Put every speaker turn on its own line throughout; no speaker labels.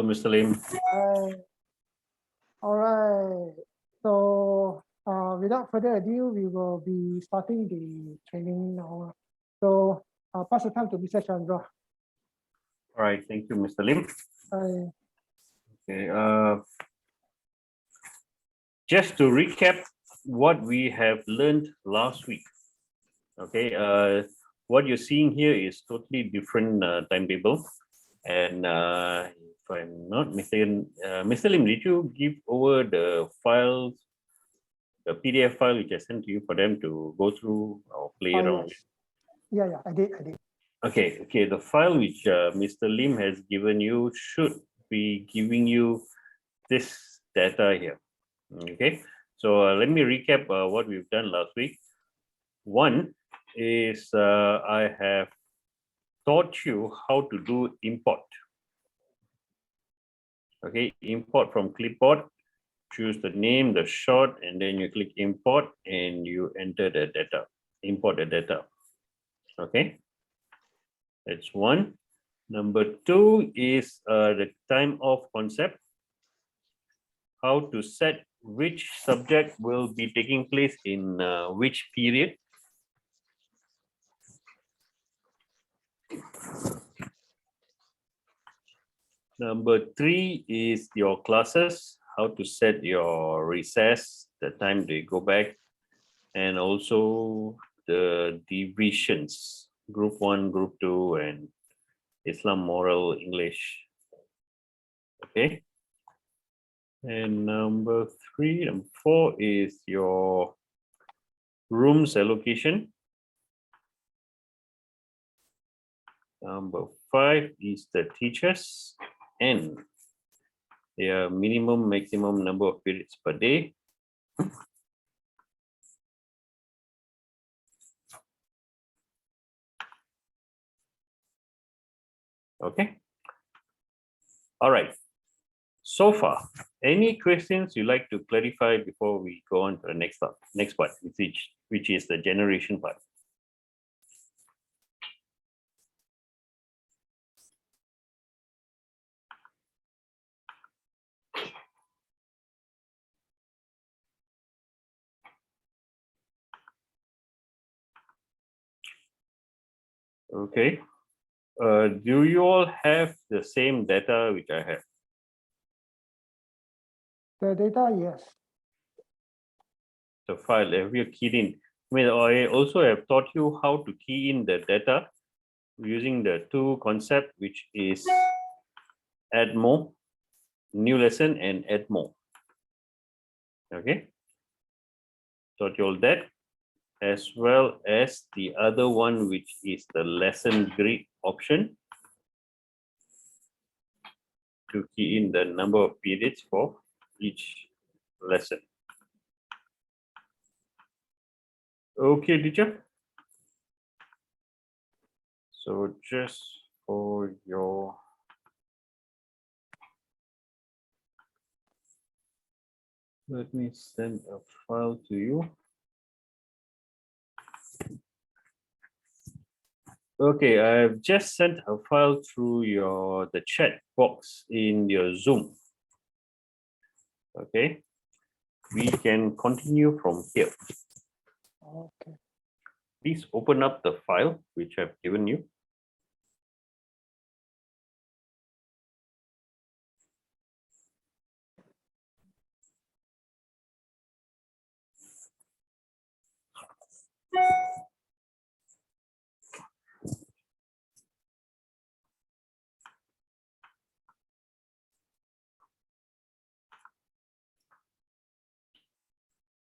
Mr. Lim.
All right. So without further ado, we will be starting the training now. So pass the time to Mr. Chandra.
All right, thank you, Mr. Lim. Okay. Just to recap what we have learned last week. Okay. What you're seeing here is totally different timetable, and if I'm not mistaken, Mr. Lim, did you give over the files, the PDF file which I sent to you for them to go through or play around?
Yes. Yeah, I did.
Okay. The file which Mr. Lim has given you should be giving you this data here. Okay. So let me recap what we've done last week. One is I have taught you how to do import. Okay, import from clipboard. Choose the name, the short, and then you click import and you enter the data, import the data. Okay, that's one. Number two is the time off concept. How to set which subject will be taking place in which period. Number three is your classes, how to set your recess, the time they go back, and also the divisions, group 1, group 2, and Islam, moral, English. Okay. And number 4 is your rooms allocation. Number 5 is the teachers and their minimum, maximum number of periods per day. Okay. All right. So far, any questions you like to clarify before we go on to the next part, which is the generation part? Okay. Do you all have the same data which I have?
The data, yes.
The file, have you keyed in? I mean, I also have taught you how to key in the data using the two concepts, which is add more, new lesson, and add more. Okay. Taught you all that, as well as the other one, which is the lesson grid option to key in the number of periods for each lesson. Okay, teacher. So just for your let me send a file to you. Okay, I've just sent a file through the chat box in your Zoom. Okay, we can continue from here.
Okay.
Please open up the file which I've given you.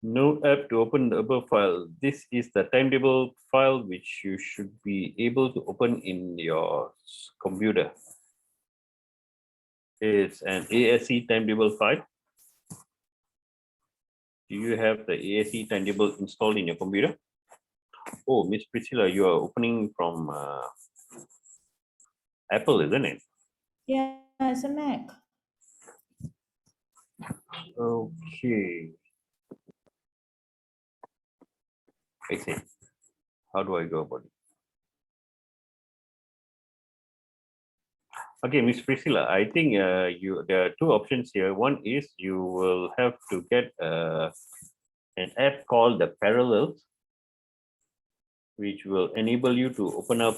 No app to open the above file. This is the timetable file which you should be able to open in your computer. It's an aScTimetable file. Do you have the aScTimetable installed in your computer? Oh, Miss Priscilla, you are opening from Apple, isn't it?
Yeah, it's a Mac.
Okay. I see. How do I go about it? Okay, Miss Priscilla, I think there are two options here. One is you will have to get an app called the Parallels, which will enable you to open up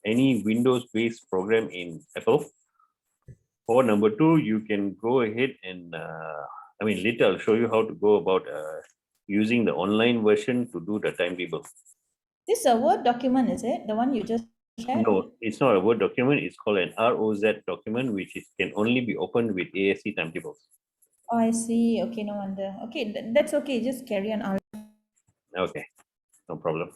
any Windows-based program in Apple. Or number two, you can go ahead and later I'll show you how to go about using the online version to do the timetable.
This is a Word document, is it? The one you just shared?
No, it's not a Word document. It's called an ROZ document, which can only be opened with aScTimetables.
Oh, I see. Okay, no wonder. Okay, that's okay. Just carry on.
Okay, no problem.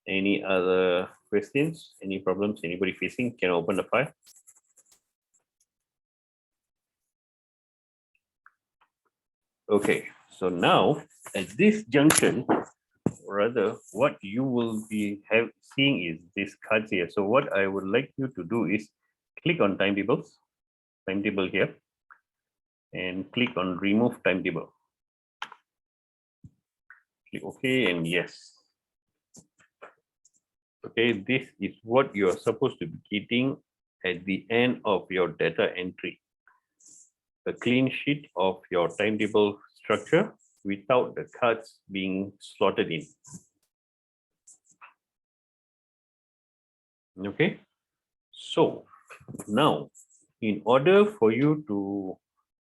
Any other questions? Any problems? Anybody facing? Can I open the file? Okay, so now at this junction, rather what you will be seeing is this cards here. So what I would like you to do is click on timetable here, and click on remove timetable. Click OK and yes. Okay, this is what you are supposed to be getting at the end of your data entry. A clean sheet of your timetable structure without the cards being slotted in. Okay, so now in order for you to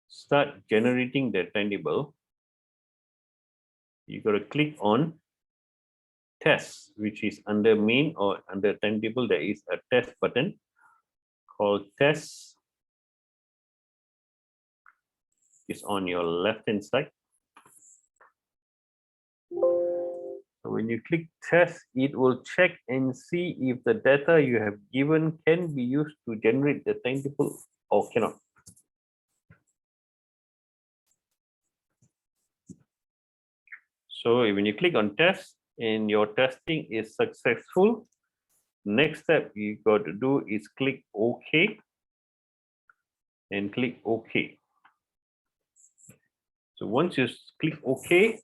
start generating the timetable, you got to click on test, which is under main or under timetable. There is a test button called test. Is on your left hand side. So when you click test, it will check and see if the data you have given can be used to generate the timetable or cannot. So when you click on test and your testing is successful, next step you got to do is click OK and click OK. So once you click OK,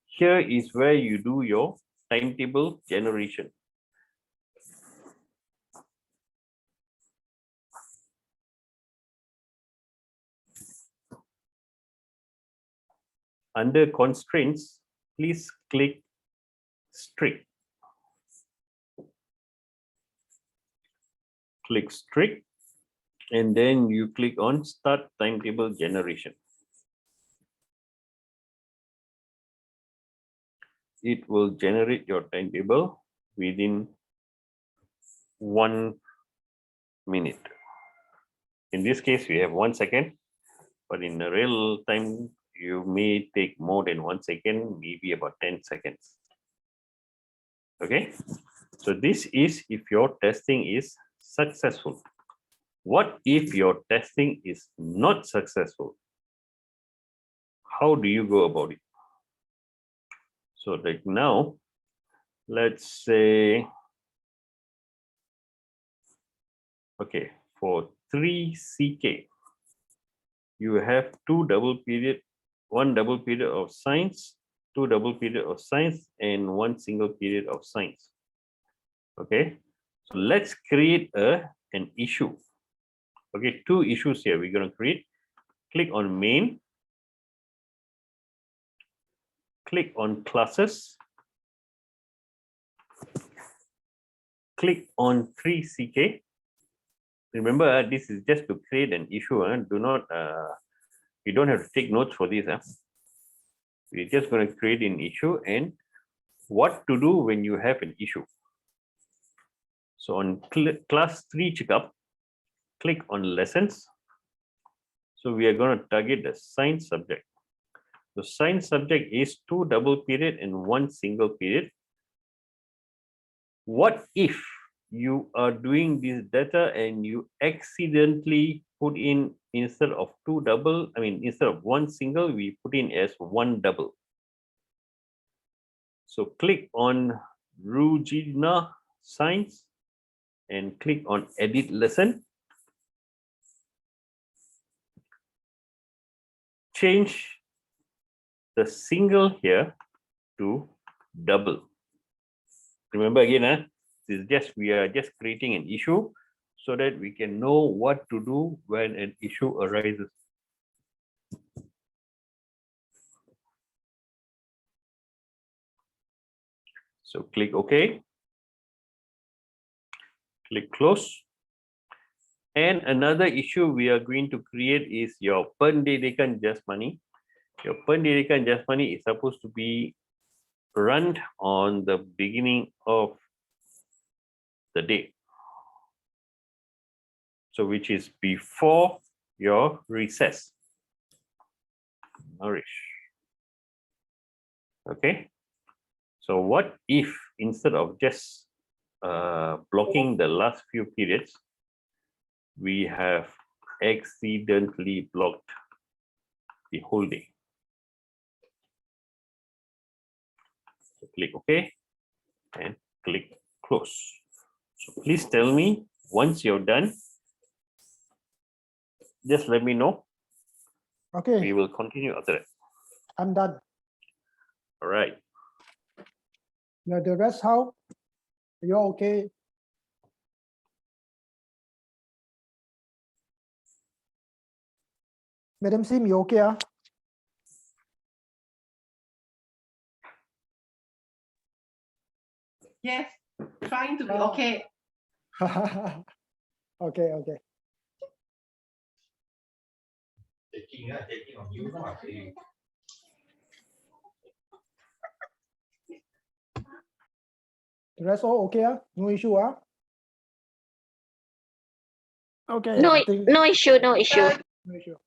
here is where you do your timetable generation. Under constraints, please click strict. Click strict, and then you click on start timetable generation. It will generate your timetable within 1 minute. In this case, we have 1 second, but in the real time, you may take more than 1 second, maybe about 10 seconds. Okay, so this is if your testing is successful. What if your testing is not successful? How do you go about it? So like now, let's say, okay, for 3CK, you have 2 double period, 1 double period of science, 2 double period of science, and 1 single period of science. Okay, so let's create an issue. Okay, 2 issues here we're going to create. Click on main, click on classes, click on 3CK. Remember, this is just to create an issue. Do not, you don't have to take notes for this. We're just going to create an issue and what to do when you have an issue. So on class 3 checkup, click on lessons. So we are going to target the science subject. The science subject is 2 double period and 1 single period. What if you are doing this data and you accidentally put in instead of 2 double, instead of 1 single, we put in as 1 double. So click on Rugina Science and click on edit lesson. Change the single here to double. Remember again, this is just, we are just creating an issue. so that we can know what to do when an issue arises. So click OK. Click close. And another issue we are going to create is your Pendidikan Jasmani. Your Pendidikan Jasmani is supposed to be run on the beginning of the day. So which is before your recess. Nourish. Okay. So what if instead of just blocking the last few periods, we have accidentally blocked the whole day? So click OK and click close. So please tell me once you're done, just let me know.
Okay,
We will continue after that.
I'm done.
All right.
Now the rest how? You're okay? Madam Sim, you okay?
Yes, trying to be
Ah.
okay.
Okay, okay.
Taking on you now.
The rest all okay? No issue? Okay,
No,
I think
no issue, no issue.
no issue.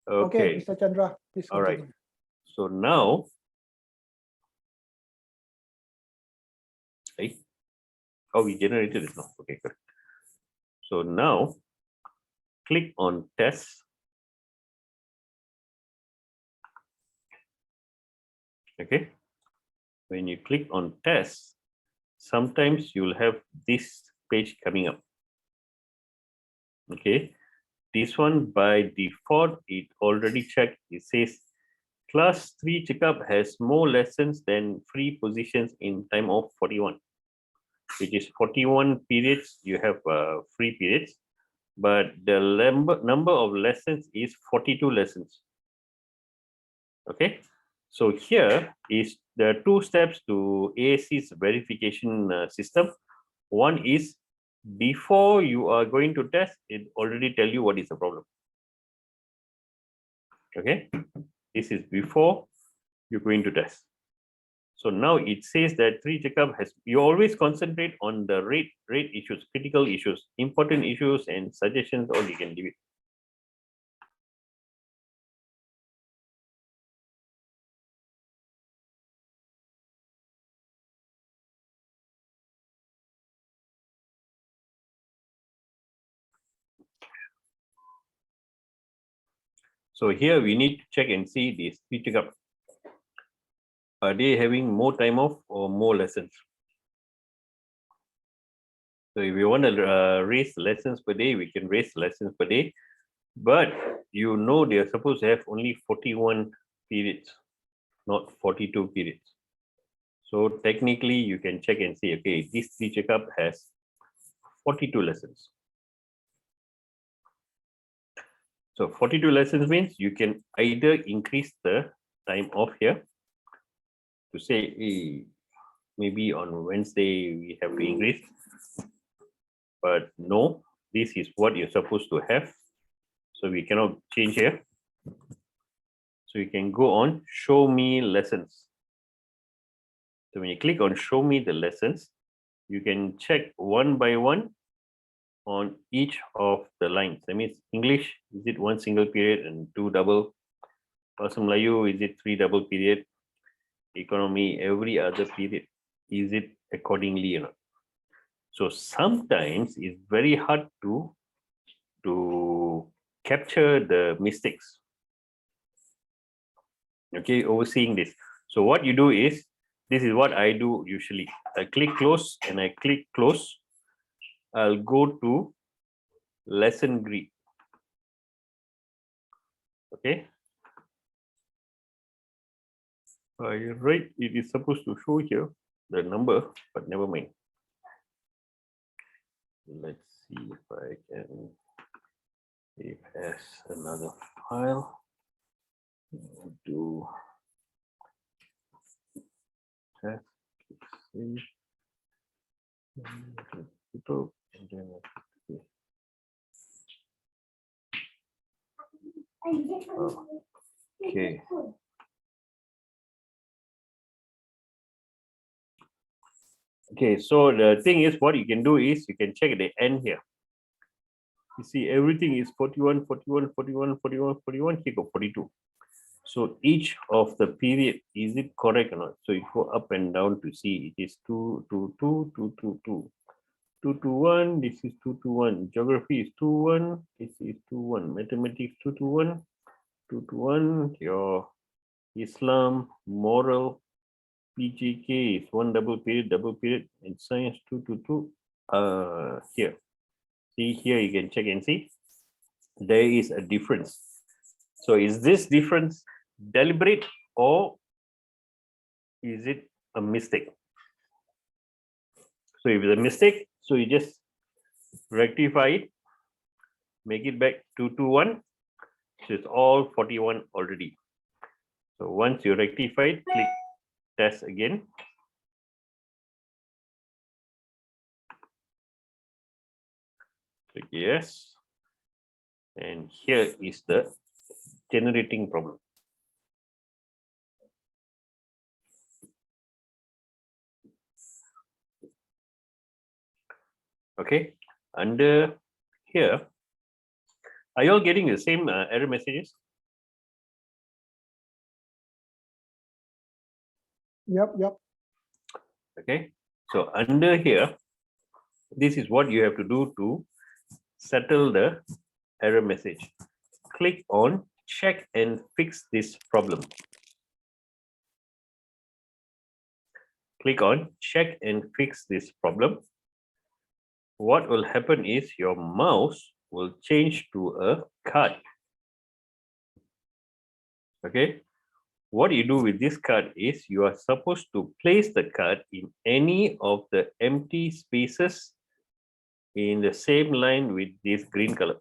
Okay.
Mr. Chandra, please
All right.
continue.
So now, oh, we generated it now. Okay, good. So now, click on test. Okay. When you click on test, sometimes you'll have this page coming up. Okay. This one by default, it already checked. It says class 3 checkup has more lessons than free positions in time of 41, which is 41 periods. You have free periods, but the number of lessons is 42 lessons. Okay, so here is the two steps to aSc's verification system. One is before you are going to test, it already tell you what is the problem. Okay, this is before you're going to test. So now it says that 3 checkup has, you always concentrate on the rate issues, critical issues, important issues and suggestions, or you can leave it. So here we need to check and see these 3 checkup. Are they having more time off or more lessons? So if we want to raise lessons per day, we can raise lessons per day. But you know they are supposed to have only 41 periods, not 42 periods. So technically you can check and see, okay, this 3 checkup has 42 lessons. So 42 lessons means you can either increase the time off here to say, hey, maybe on Wednesday we have to increase, but no, this is what you're supposed to have. So we cannot change here. So you can go on show me lessons. So when you click on show me the lessons, you can check one by one on each of the lines. That means English, is it 1 single period and 2 double? Bahasa Melayu, is it 3 double period? Economy, every other period, is it accordingly or not? So sometimes it's very hard to capture the mistakes. Okay, overseeing this. So what you do is, this is what I do usually. I click close and I click close. I'll go to lesson grid. Okay. You're right, it is supposed to show here the number, but never mind. Let's see if I can save as another file. Do test, save, and then okay. Okay, so the thing is, what you can do is you can check at the end here. You see, everything is 41, 41, 41, 41, 41, here go 42. So each of the period, is it correct or not? So you go up and down to see it is 2, 2, 2, 2, 2, 2. 2 to 1, this is 2 to 1. Geography is 2, 1, this is 2, 1. Mathematics 2 to 1, 2 to 1. Your Islam, moral, PGK is 1 double period, and science 2 to 2. Here. See here, you can check and see. There is a difference. So is this difference deliberate or is it a mistake? So if it's a mistake, so you just rectify it, make it back 2 to 1. So it's all 41 already. So once you rectify it, click test again. Click yes. And here is the generating problem. Okay, under here, are you all getting the same error messages?
Yep.
Okay, so under here, this is what you have to do to settle the error message. Click on check and fix this problem. Click on check and fix this problem. What will happen is your mouse will change to a card. Okay, what you do with this card is you are supposed to place the card in any of the empty spaces in the same line with this green color.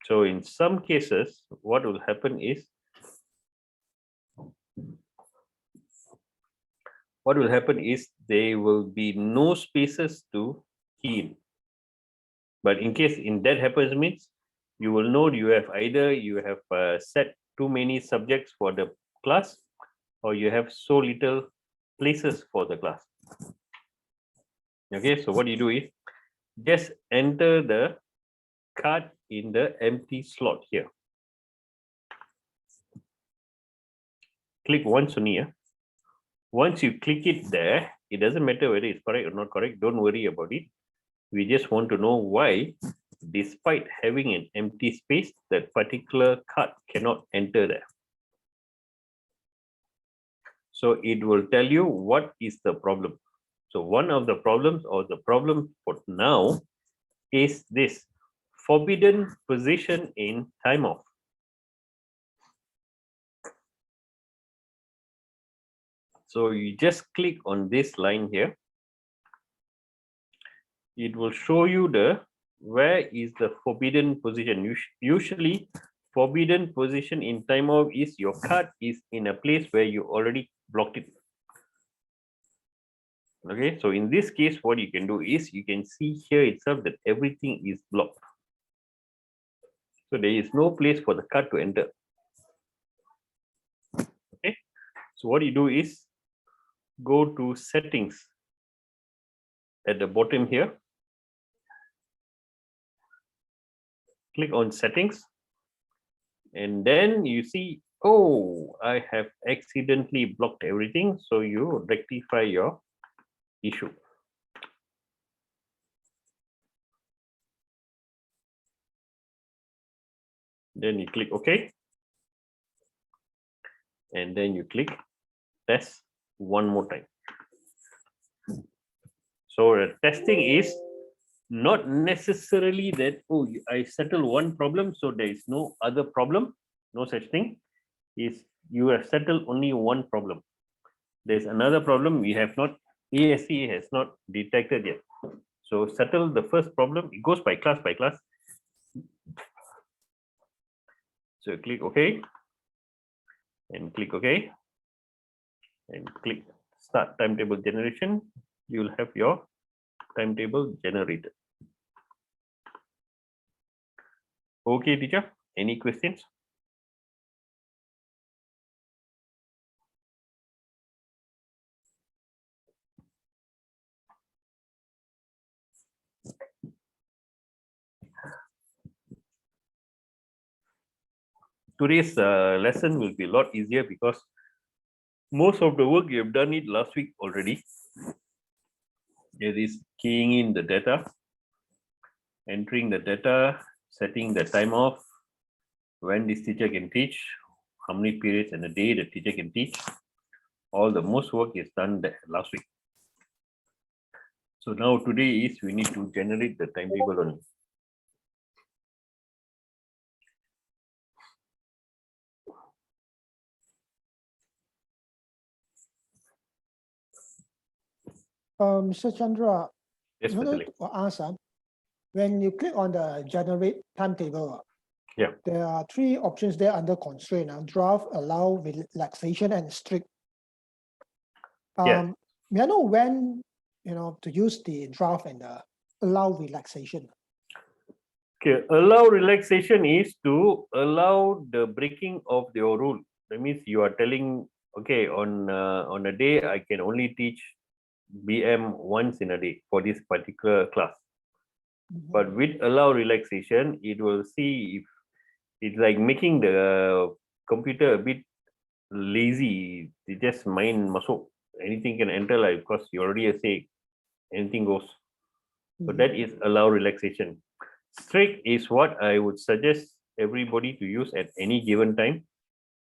So in some cases, what will happen is there will be no spaces to key in. But in case that happens means you will know you have either set too many subjects for the class or you have so little places for the class. Okay, so what you do is just enter the card in the empty slot here. Click once only. Once you click it there, it doesn't matter whether it's correct or not correct. Don't worry about it. We just want to know why, despite having an empty space, that particular card cannot enter there. So it will tell you what is the problem. So one of the problems, or the problem for now, is this forbidden position in time off. So you just click on this line here. It will show you where is the forbidden position. Usually forbidden position in time off is your card is in a place where you already blocked it. Okay, so in this case, what you can do is you can see here itself that everything is blocked. So there is no place for the card to enter. Okay, so what you do is go to settings at the bottom here. Click on settings, and then you see, oh, I have accidentally blocked everything. So you rectify your issue. Then you click OK. And then you click test one more time. So the testing is not necessarily that, oh, I settled one problem, so there is no other problem. No such thing. Is you have settled only one problem. There's another problem we have not, aSC has not detected yet. So settle the first problem. It goes by class by class. So click OK and click OK and click start timetable generation. You will have your timetable generated. Okay, teacher. Any questions? Today's lesson will be a lot easier because most of the work you have done it last week already. It is keying in the data, entering the data, setting the time off, when this teacher can teach, how many periods in a day the teacher can teach. All the most work is done last week. So now today is we need to generate the timetable only.
Mr. Chandra,
Yes,
I wanted
Wesley.
to ask, when you click on the generate timetable,
Yeah.
there are three options there under constraint: draft, allow, relaxation, and strict.
Yes.
May I know when to use the draft and the allow relaxation?
Okay, allow relaxation is to allow the breaking of your rule. That means you are telling, okay, on a day I can only teach BM once in a day for this particular class. But with allow relaxation, it will see if it's like making the computer a bit lazy. It just mind muscle. Anything can enter, like, because you already say anything goes. So that is allow relaxation. Strict is what I would suggest everybody to use at any given time.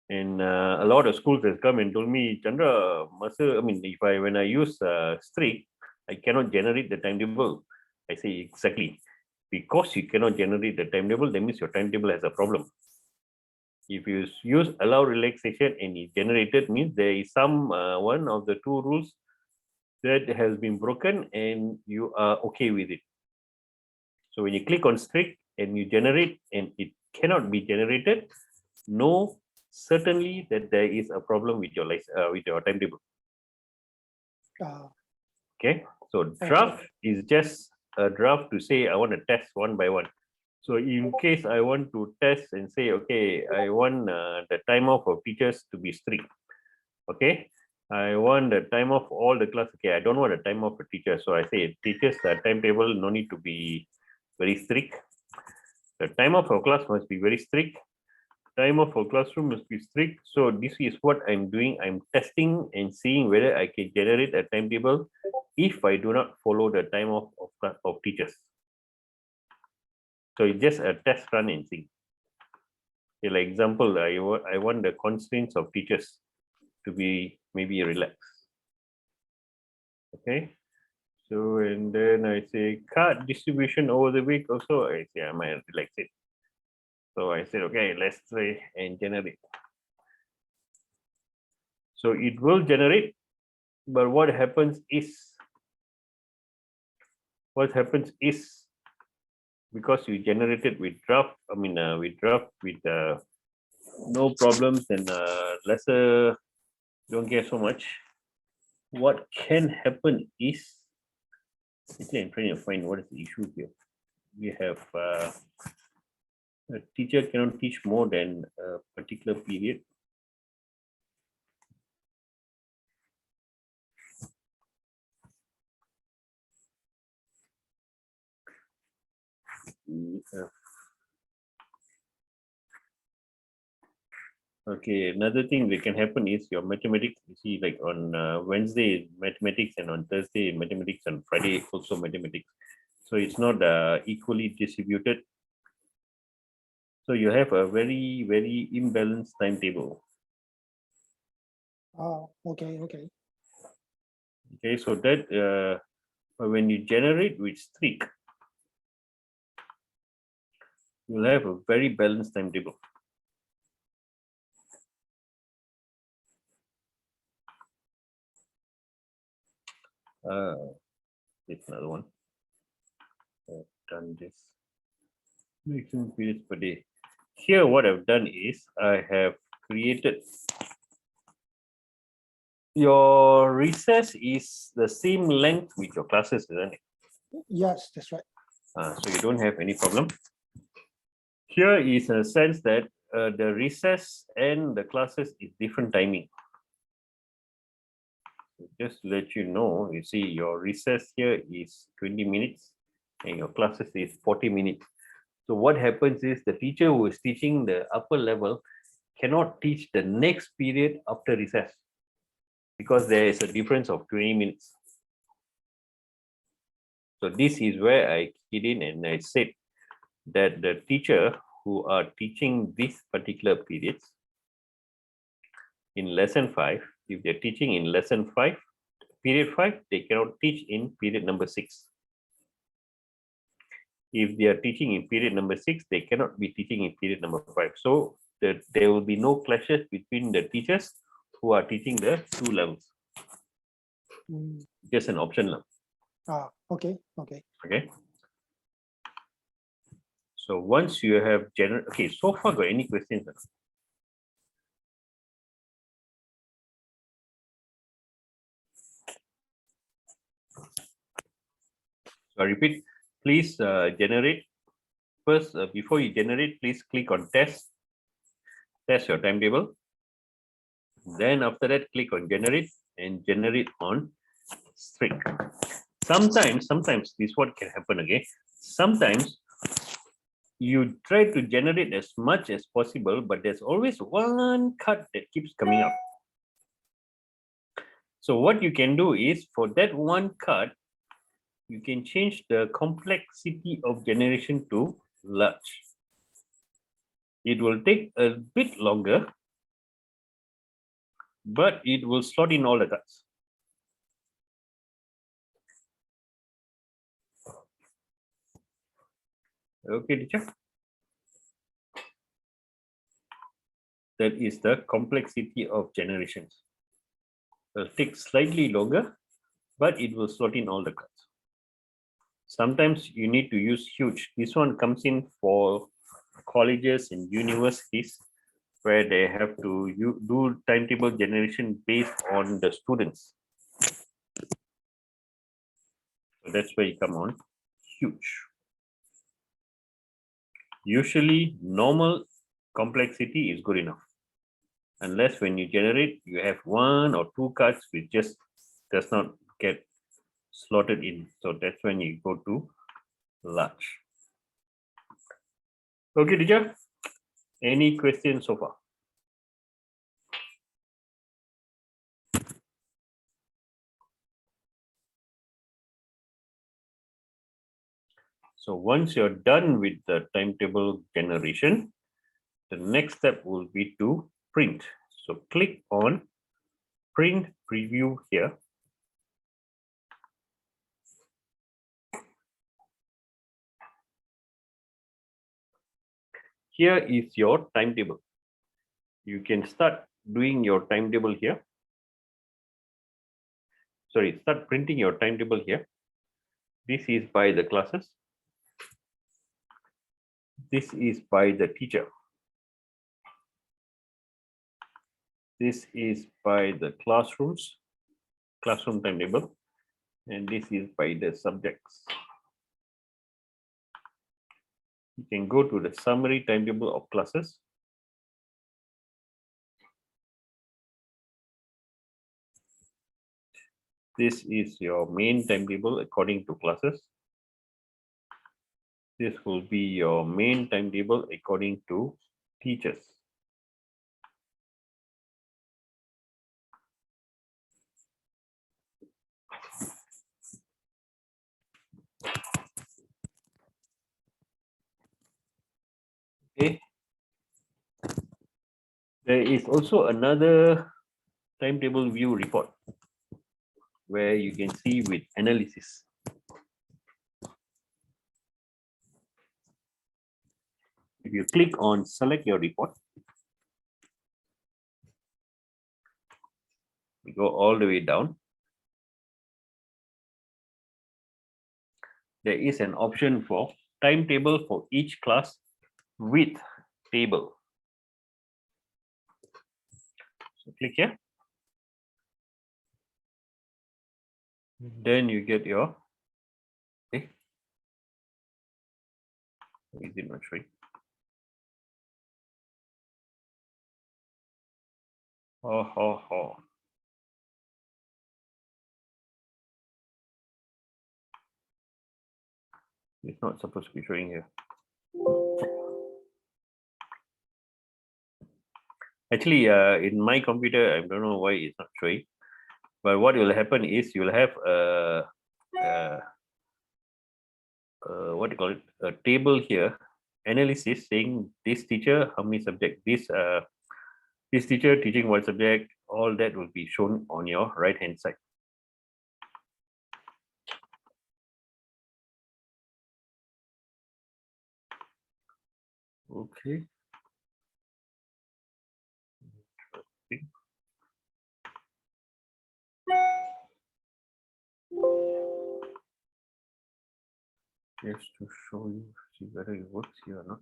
And a lot of schools has come and told me, Chandra, when I use strict, I cannot generate the timetable. I say exactly, because you cannot generate the timetable, that means your timetable has a problem. If you use allow relaxation and it generated, means there is some one of the two rules that has been broken and you are okay with it. So when you click on strict and you generate and it cannot be generated, know certainly that there is a problem with your timetable. Okay, so draft is just a draft to say I want to test one by one. So in case I want to test and say, okay, I want the time off of teachers to be strict. Okay, I want the time off all the class. Okay, I don't want a time off for teachers. So I say teachers timetable no need to be very strict. The time off for class must be very strict. Time off for classroom must be strict. So this is what I'm doing. I'm testing and seeing whether I can generate a timetable if I do not follow the time off of teachers. So it's just a test run and see. Okay, like example, I want the constraints of teachers to be maybe relaxed. Okay. So, and then I say card distribution over the week also, I say I might relax it. So I said, okay, let's try and generate. So it will generate, but what happens is because you generated with draft, with draft with no problems and lesser, don't care so much. What can happen is, actually I'm trying to find what is the issue here. We have a teacher cannot teach more than a particular period. Okay, another thing that can happen is your mathematics. You see, like on Wednesday mathematics, and on Thursday mathematics, and Friday also mathematics. So it's not equally distributed. So you have a very, very imbalanced timetable.
Oh, okay.
Okay, so that when you generate with strict, you'll have a very balanced timetable. It's another one. I've done this. Maximum periods per day. Here, what I've done is I have created your recess is the same length with your classes, isn't it?
Yes, that's right.
So you don't have any problem. Here is a sense that the recess and the classes is different timing. Just to let you know, you see your recess here is 20 minutes and your classes is 40 minutes. So what happens is the teacher who is teaching the upper level cannot teach the next period after recess because there is a difference of 20 minutes. So this is where I keyed in and I said that the teacher who are teaching this particular periods in lesson 5, if they're teaching in lesson 5, period 5, they cannot teach in period number 6. If they are teaching in period number 6, they cannot be teaching in period number 5. So there will be no clashes between the teachers who are teaching the 2 levels.
Mm.
Just an option now.
Okay.
Okay. So once you have okay, so far got any questions? So I repeat, please generate. First, before you generate, please click on test your timetable. Then after that, click on generate and generate on string. Sometimes this what can happen again. Sometimes you try to generate as much as possible, but there's always one cut that keeps coming up. So what you can do is for that one cut, you can change the complexity of generation to large. It will take a bit longer, but it will slot in all the cuts. Okay, teacher. That is the complexity of generations. It will take slightly longer, but it will slot in all the cuts. Sometimes you need to use huge. This one comes in for colleges and universities where they have to do timetable generation based on the students. So that's where you come on huge. Usually normal complexity is good enough. Unless when you generate, you have 1 or 2 cards which just does not get slotted in. So that's when you go to large. Okay, teacher. Any questions so far? So once you're done with the timetable generation, the next step will be to print. So click on print preview here. Here is your timetable. You can start doing your timetable here. Sorry, start printing your timetable here. This is by the classes. This is by the teacher. This is by the classroom timetable, and this is by the subjects. You can go to the summary timetable of classes. This is your main timetable according to classes. This will be your main timetable according to teachers. Okay. There is also another timetable view report where you can see with analysis. If you click on select your report, we go all the way down. there is an option for timetable for each class with table. So click here. Then you get your, okay. Is it not showing? Oh. It's not supposed to be showing here. Actually, in my computer, I don't know why it's not showing. But what will happen is you'll have what do you call it? A table here, analysis saying this teacher, how many subject, this teacher teaching what subject, all that will be shown on your right hand side. Okay. Just to show you, see whether it works here or not.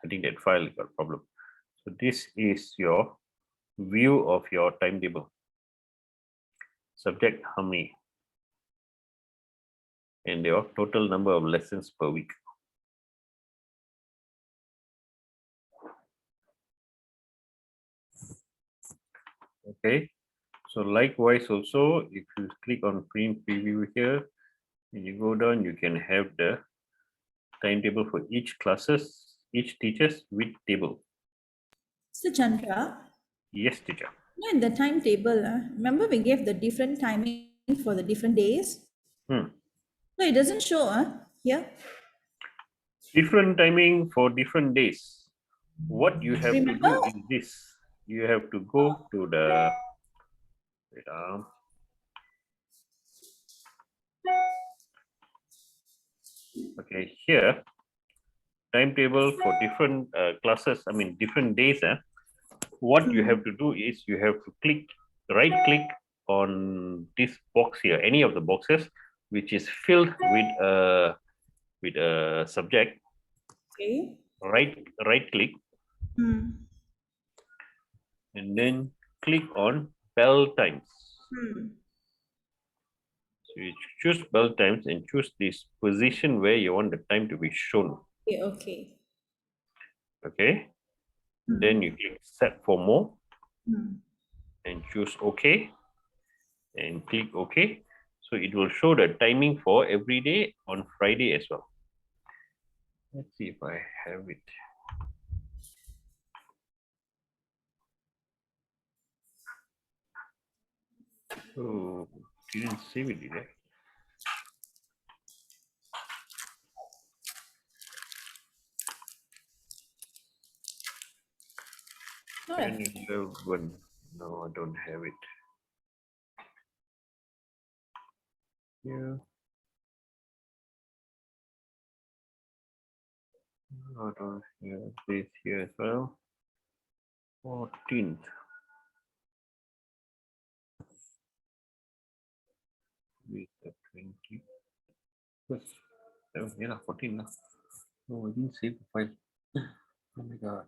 I think that file got a problem. So this is your view of your timetable. Subject how many, and your total number of lessons per week. Okay, so likewise also, if you click on print preview here, and you go down, you can have the timetable for each classes, each teachers with table.
So Chandra,
Yes, teacher.
in the timetable, remember we gave the different timing for the different days?
Hmm.
No, it doesn't show here.
Different timing for different days. What you have to
Remember?
do is this. You have to go to the okay, here timetable for different classes, I mean different days. What you have to do is you have to right click on this box here, any of the boxes which is filled with a subject.
Okay.
Right click
Hmm.
and then click on bell times.
Hmm.
So you choose bell times and choose this position where you want the time to be shown.
Okay, okay.
Okay.
Hmm.
Then you click set for more
Hmm.
and choose OK and click OK. So it will show the timing for every day on Friday as well. Let's see if I have it. Oh, didn't save it, did I?
Not a-
11. No, I don't have it. Yeah. I don't have this here as well. 14th. With the 20. Yes. Oh, yeah, 14. No, I didn't save the file. Oh my god.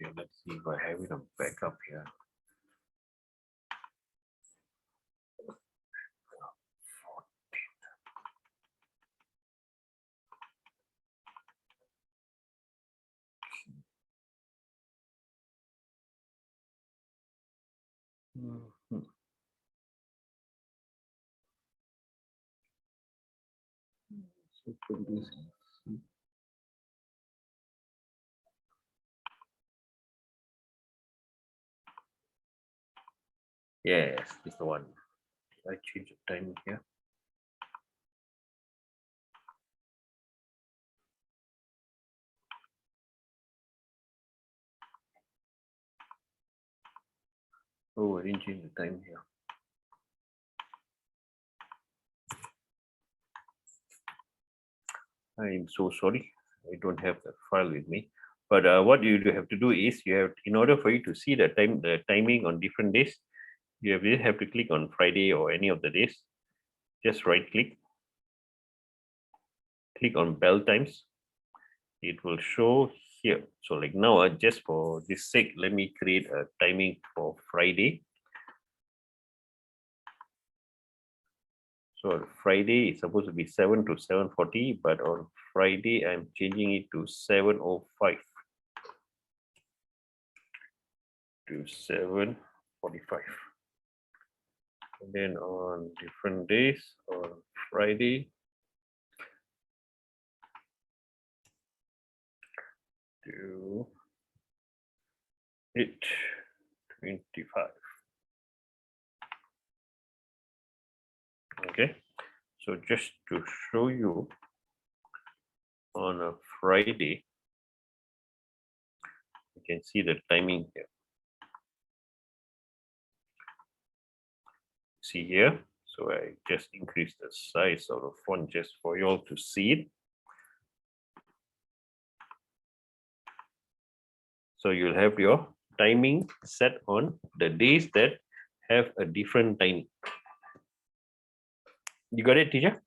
Okay, let's see if I have it on backup here. Mhm. So for this, yes, this is the one. I change the time here. Oh, I didn't change the time here. I'm so sorry. I don't have the file with me. But what you have to do is you have, in order for you to see the timing on different days, You have to click on Friday or any of the days. Just right click. Click on bell times. It will show here. So like now, just for this sake, let me create a timing for Friday. So Friday is supposed to be 7 to 7:40, but on Friday, I'm changing it to 7:05 to 7:45. And then on different days, on Friday, to 8:25. Okay, so just to show you, on a Friday, you can see the timing here. See here, so I just increase the size of the font just for you all to see it. So you'll have your timing set on the days that have a different timing. You got it, teacher?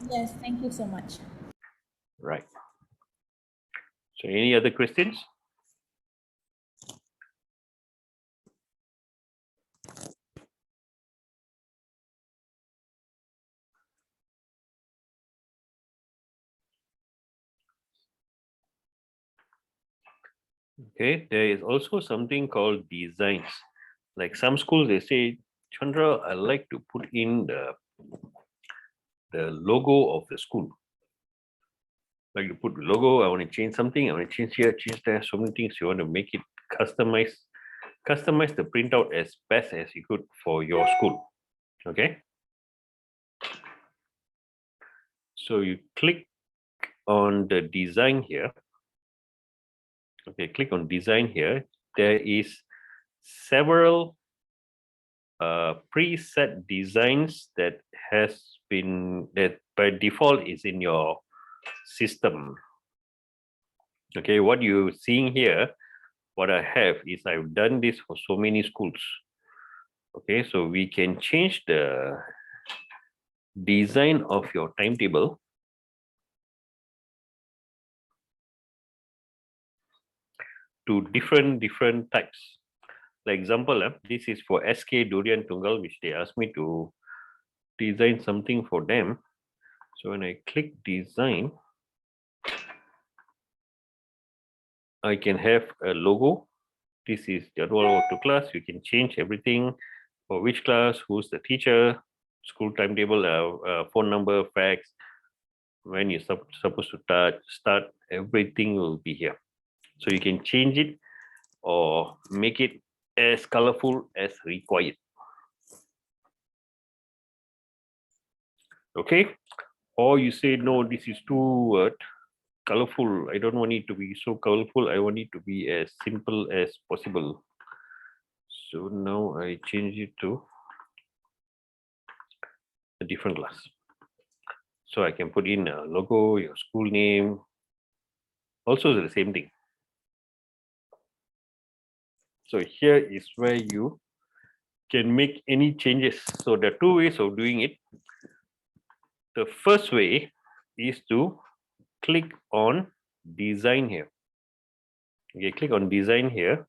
Yes, thank you so much.
Right. So any other questions? Okay, there is also something called designs. Like some schools, they say, Chandra, I like to put in the logo of the school. Like to put the logo, I want to change something, I want to change here, change there, so many things. You want to make it customize the printout as best as you could for your school. Okay. So you click on the design here. Okay, click on design here. There is several preset designs that by default is in your system. Okay, what you're seeing here, what I have is I've done this for so many schools. Okay, so we can change the design of your timetable to different types. Like example, this is for SK Durian Tunggal, which they asked me to design something for them. So when I click design, I can have a logo. This is Jadwal to class. You can change everything for which class, who's the teacher, school timetable, phone number, fax, when you're supposed to start, everything will be here. So you can change it or make it as colorful as required. Okay, or you say, no, this is too colorful. I don't want it to be so colorful. I want it to be as simple as possible. So now I change it to a different class. So I can put in a logo, your school name, also the same thing. So here is where you can make any changes. So there are two ways of doing it. The first way is to click on design here. Okay, click on design here,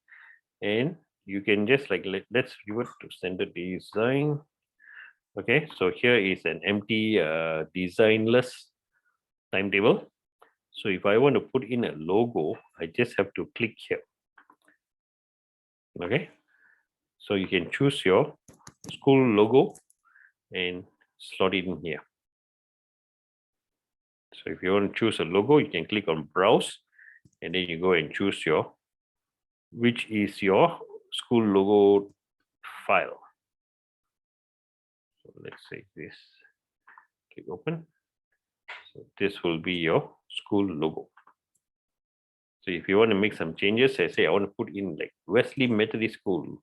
and you can just like let's revert to standard design. Okay, so here is an empty designless timetable. So if I want to put in a logo, I just have to click here. Okay, so you can choose your school logo and slot it in here. So if you want to choose a logo, you can click on browse, and then you go and choose which is your school logo file. So let's say this, click open. So this will be your school logo. So if you want to make some changes, say I want to put in like Wesley Methodist School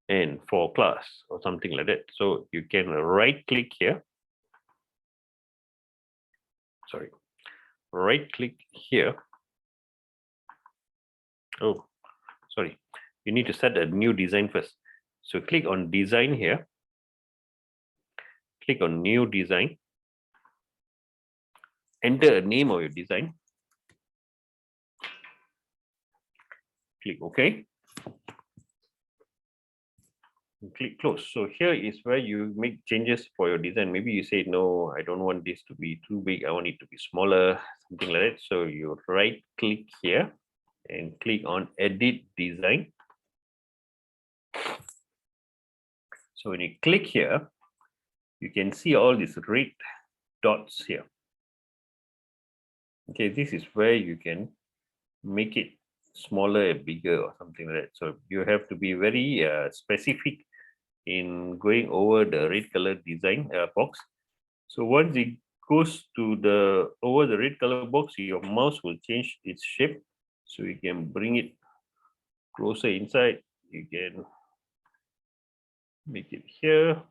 and for class or something like that. So you can right click here. Sorry, right click here. Oh, sorry. You need to set a new design first. So click on design here. Click on new design. Enter a name of your design. Click OK. And click close. So here is where you make changes for your design. Maybe you say, no, I don't want this to be too big. I want it to be smaller, something like that. So you right click here and click on edit design. So when you click here, you can see all these red dots here. Okay, this is where you can make it smaller and bigger or something like that. So you have to be very specific in going over the red color design box. So once it goes to the over the red color box, your mouse will change its shape. So you can bring it closer inside. You can make it here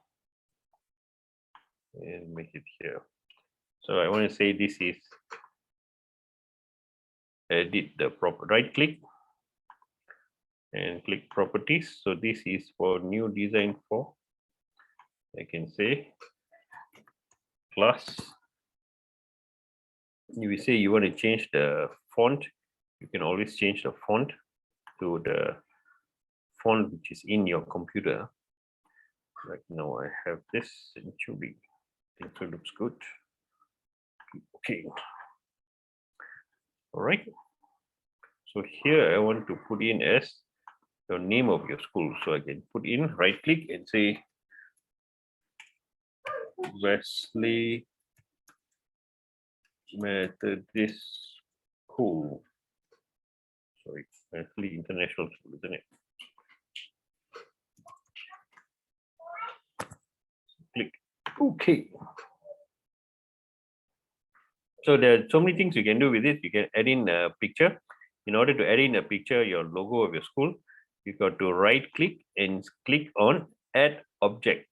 and make it here. So I want to say this is edit the proper, right click and click properties. So this is for new design for, I can say class. You will say you want to change the font. You can always change the font to the font which is in your computer. Like now I have this and it should be, I think it looks good. Okay. All right. So here I want to put in as the name of your school. So I can put in, right click and say Wesley Methodist School. Sorry, Wesley International School, isn't it? Click OK. So there are so many things you can do with it. You can add in a picture. In order to add in a picture, your logo of your school, you got to right click and click on add object.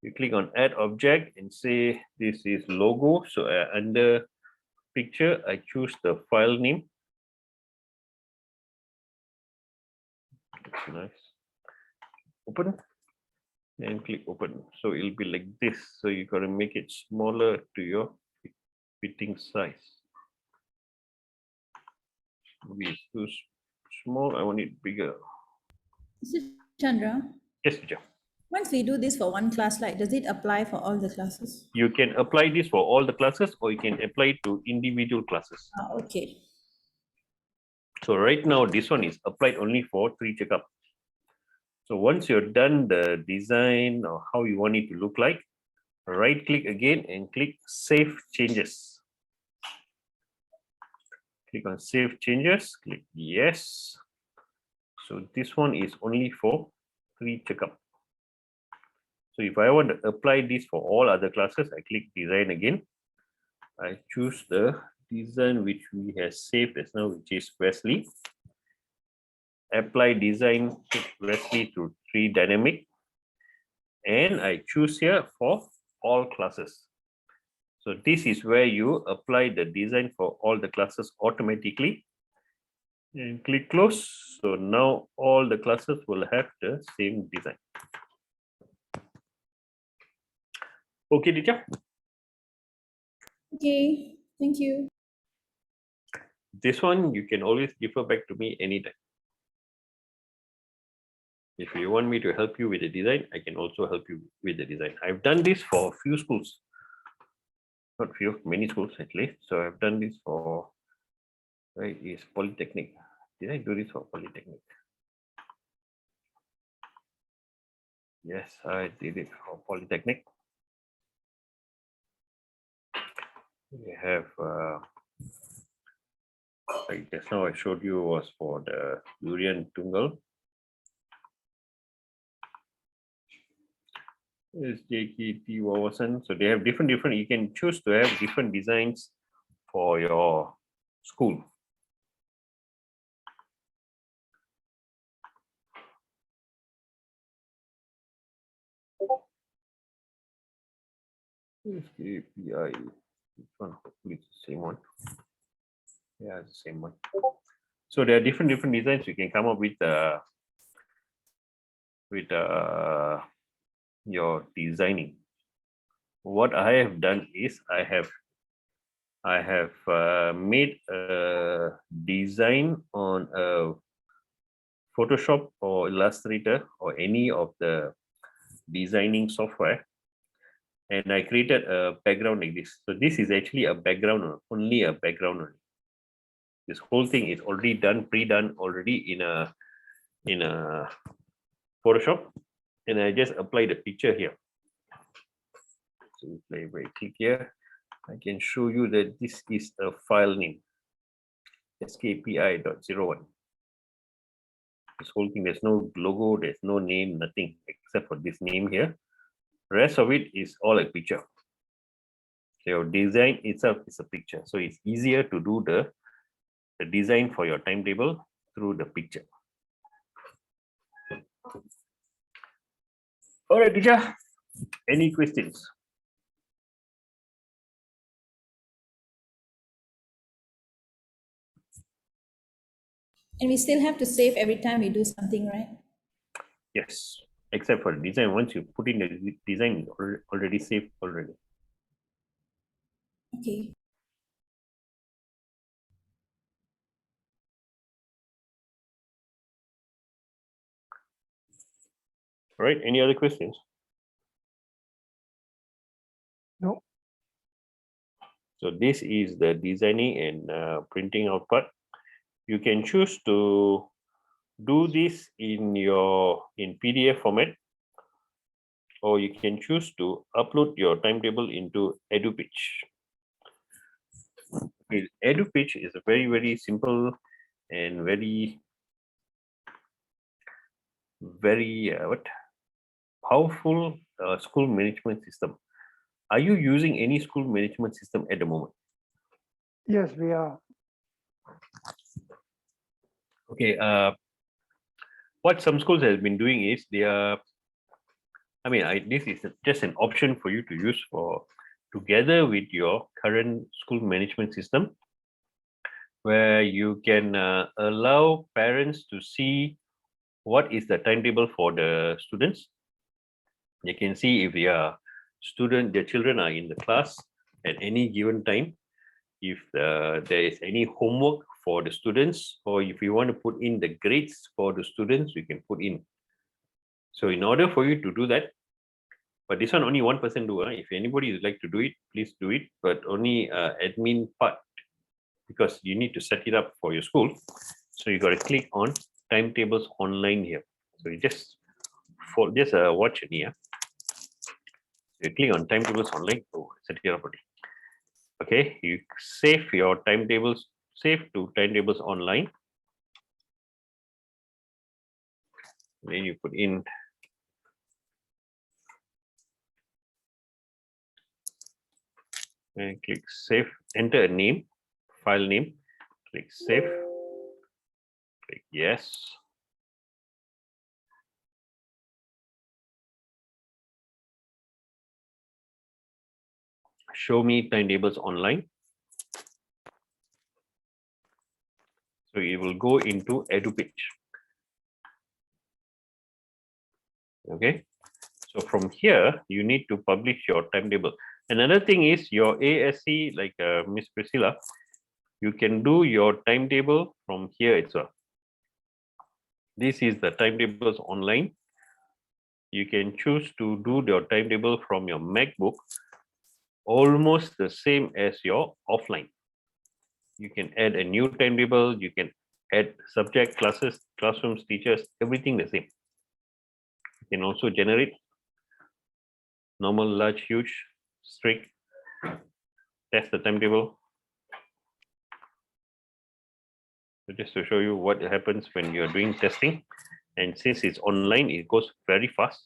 You click on add object and say this is logo. So under picture, I choose the file name. That's nice. Open and click open. So it'll be like this. So you got to make it smaller to your fitting size. Maybe it's too small. I want it bigger.
Mr. Chandra,
Yes, teacher.
once we do this for one class, like, does it apply for all the classes?
You can apply this for all the classes or you can apply it to individual classes.
Okay.
So right now, this one is applied only for 3 checkup. So once you're done the design or how you want it to look like, right click again and click Save Changes. Click on Save Changes, click Yes. So this one is only for 3 checkup. So if I want to apply this for all other classes, I click Design again. I choose the design which we have saved as now, which is Wesley. Apply design Wesley to 3 dynamic. And I choose here for all classes. So this is where you apply the design for all the classes automatically. And click close. So now all the classes will have the same design. Okay, teacher.
Okay, thank you.
This one you can always refer back to me anytime. If you want me to help you with the design, I can also help you with the design. I've done this for a few schools. Not few, many schools at least. So I've done this for, right, is Polytechnic. Did I do this for Polytechnic? Yes, I did it for Polytechnic. We have, like just now I showed you was for the Durian Tungal. Is JKT Wawasan. So they have different, you can choose to have different designs for your school. KPI, this one hopefully it's the same one. Yeah, it's the same one. So there are different designs you can come up with with your designing. What I have done is I have made a design on a Photoshop or Illustrator or any of the designing software, and I created a background like this. So this is actually a background, only a background only. This whole thing is already done, pre-done already in a Photoshop, and I just apply the picture here. So if I click here, I can show you that this is a file name, aScTimetables.01. This whole thing, there's no logo, there's no name, nothing except for this name here. Rest of it is all a picture. So your design itself is a picture. So it's easier to do the design for your timetable through the picture. All right, teacher, any questions?
And we still have to save every time we do something, right?
Yes, except for the design. Once you put in the design, already saved already.
Okay.
All right, any other questions?
No.
So this is the designing and printing out part. You can choose to do this in PDF format, or you can choose to upload your timetable into EduPage. Okay, EduPage is a very simple and very powerful school management system. Are you using any school management system at the moment?
Yes, we are.
Okay, what some schools have been doing is they are, this is just an option for you to use together with your current school management system, where you can allow parents to see what is the timetable for the students. They can see if their children are in the class at any given time, if there is any homework for the students, or if you want to put in the grades for the students, you can put in. So in order for you to do that, but this one only one person do. If anybody would like to do it, please do it, but only admin part, because you need to set it up for your school. So you got to click on Timetables Online here. So you just watch it here. You click on Timetables Online. Oh, set it up already. Okay, you save your timetables, save to Timetables Online. Then you put in and click save, enter a name, file name, click save, click yes. Show me timetables online. So it will go into EduPage. Okay. So from here, you need to publish your timetable. Another thing is your ASC, like Miss Priscilla, you can do your timetable from here itself. This is the timetables online. You can choose to do your timetable from your MacBook, almost the same as your offline. You can add a new timetable, you can add subject, classes, classrooms, teachers, everything the same. You can also generate normal, large, huge, strict, test the timetable. So just to show you what happens when you're doing testing. And since it's online, it goes very fast.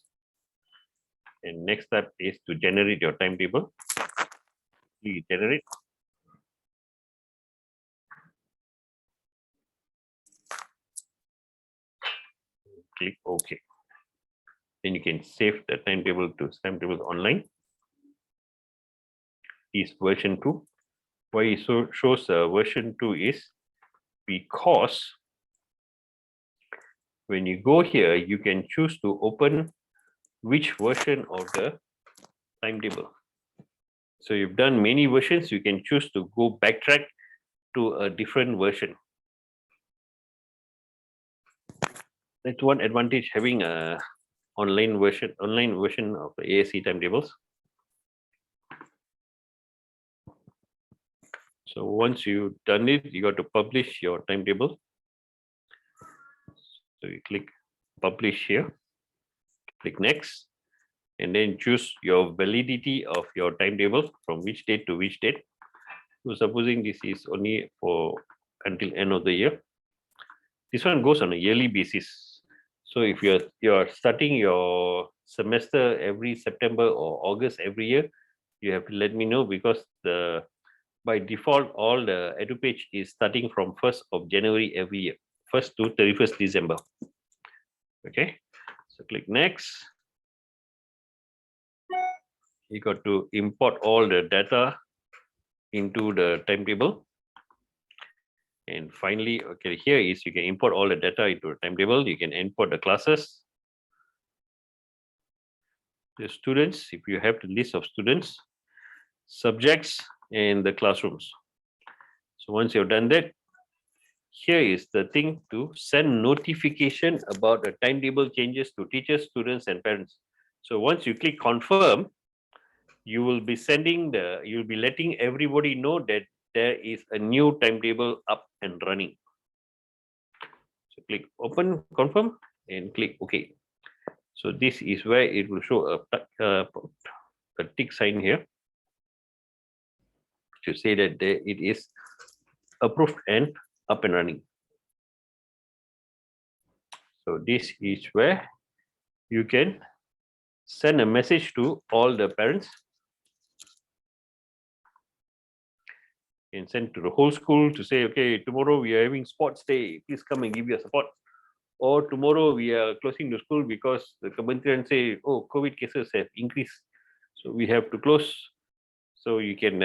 And next step is to generate your timetable. You generate. Click OK. Then you can save the timetable to Timetables Online. Is version 2. Why it shows version 2 is because when you go here, you can choose to open which version of the timetable. So you've done many versions, you can choose to go backtrack to a different version. That's one advantage having a online version of the aScTimetables. So once you've done it, you got to publish your timetable. So you click publish here, click next, and then choose your validity of your timetable from which date to which date. So supposing this is only for until end of the year. This one goes on a yearly basis. So if you're starting your semester every September or August every year, you have to let me know, because by default all the EduPage is starting from 1st of January every year, 1st to 31st December. Okay, so click next. You got to import all the data into the timetable. And finally, okay, here is you can import all the data into a timetable. You can import the classes, the students, if you have the list of students, subjects, and the classrooms. So once you've done that, here is the thing to send notification about the timetable changes to teachers, students, and parents. So once you click confirm, you will be you'll be letting everybody know that there is a new timetable up and running. So click open, confirm, and click OK. So this is where it will show a tick sign here to say that it is approved and up and running. So this is where you can send a message to all the parents and send to the whole school to say, okay, tomorrow we are having sports day, please come and give your support. Or tomorrow we are closing the school because the Kementerian say, oh, COVID cases have increased, so we have to close. So you can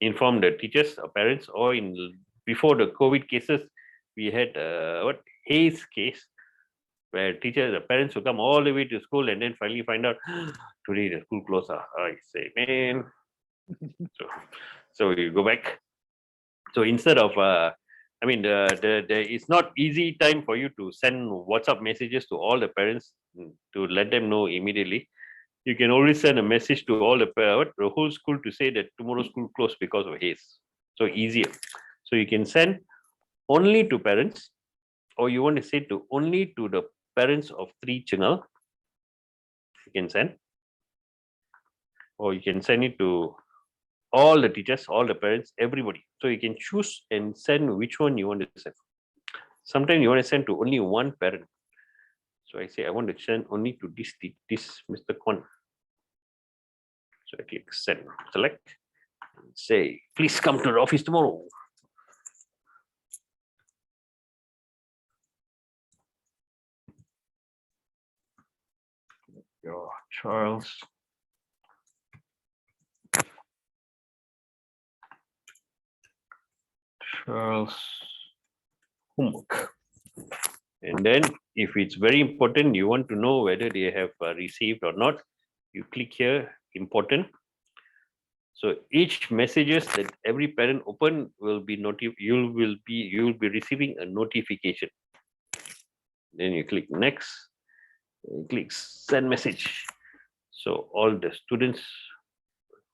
inform the teachers or parents. Or before the COVID cases, we had haze case, where the parents will come all the way to school and then finally find out today the school closed. I say, man. So you go back. So instead of it's not easy time for you to send WhatsApp messages to all the parents to let them know immediately. You can always send a message to all the whole school to say that tomorrow school closed because of haze. So easier. So you can send only to parents, or you want to say only to the parents of 3 children. You can send, or you can send it to all the teachers, all the parents, everybody. So you can choose and send which one you want to send. Sometimes you want to send to only one parent. So I say I want to send only to this Mr. Kwan. So I click send, select, and say, please come to the office tomorrow. Your Charles homework. And then if it's very important, you want to know whether they have received or not, you click here, important. So each messages that every parent open will be you will be receiving a notification. Then you click next, and click send message. So all the students,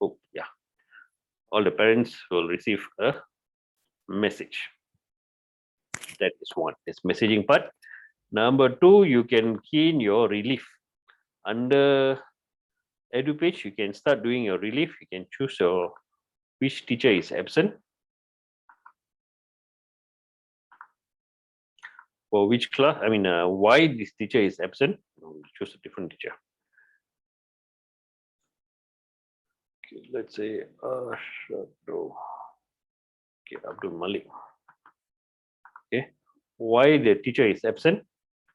all the parents will receive a message. That is one. It's messaging part. Number 2, you can key in your relief. Under EduPage, you can start doing your relief. You can choose which teacher is absent, for which class. Why this teacher is absent. Choose a different teacher. Okay, let's say Abdul Malik. Okay, why the teacher is absent?